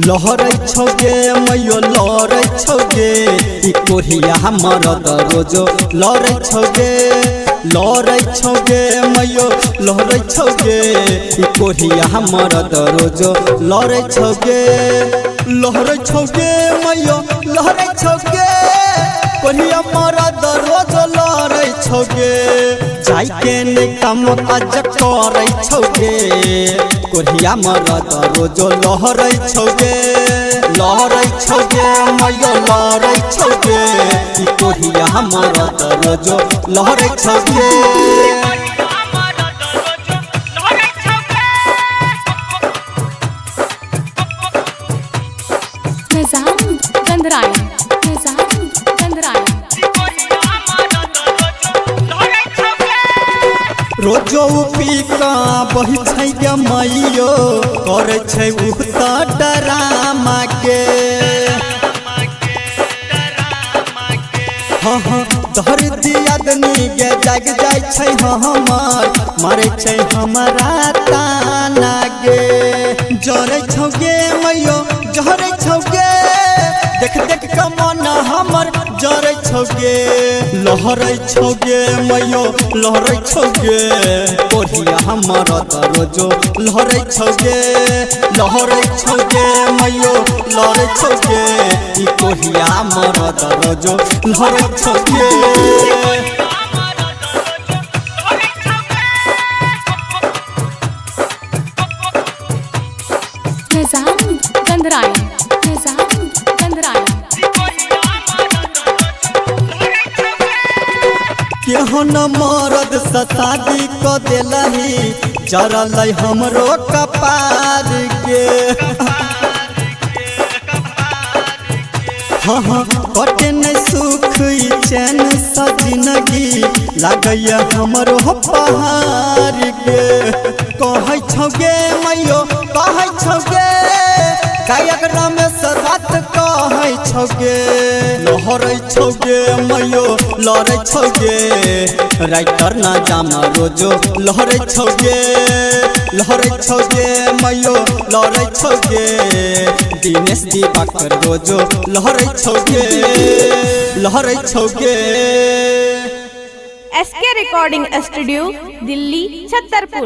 लहरै छौगे मैयो लहरै छौगे ई कोरिया मरद रोजो लहरै छौगे मैयो लहरै छौगे ई कोरिया मरद रोजो लहरै छौगे मैयो लहरै छौगे कोरिया मरद रोजो लहरै छौगे जाई के ने काम काज करै छौगे कोरिया मरद रोजो लहरै छौगे मैयो लहरै छौगे ई कोरिया मरद रोजो लहरै छौगे रोजो पी का बही छै गे मैयो करे छै उ त डरामा के दर्द आदमी गे जाग जाय छै हमर मारे छै हमरा ताना गे जरे छौगे मैयो जरे छौगे देख के मन हमर जरे छौगे लहरै छौगे मैयो लहरै छौगे कोरिया मरद रोजो लहरै छौगे मैयो लहरै छौगे ई कोरिया मरद रोजो लहरै छौगे केहन मरद से शादी क देलही जरल हमरो कपार के कटे न सुख चैन जिंदगी लागैया हमरो पहाड़ के कहै छौगे मैयो कहै छौगे गायक रमेश रात कहै छौगे लहरै छौगे मैयो लहरै छौगे राइटर ना जामा रोजो लहरै छौगे मैयो लहरै छौगे दिनेश दिवाकर रोजो लहरै छौगे SK recording studio Delhi Chhatarpur.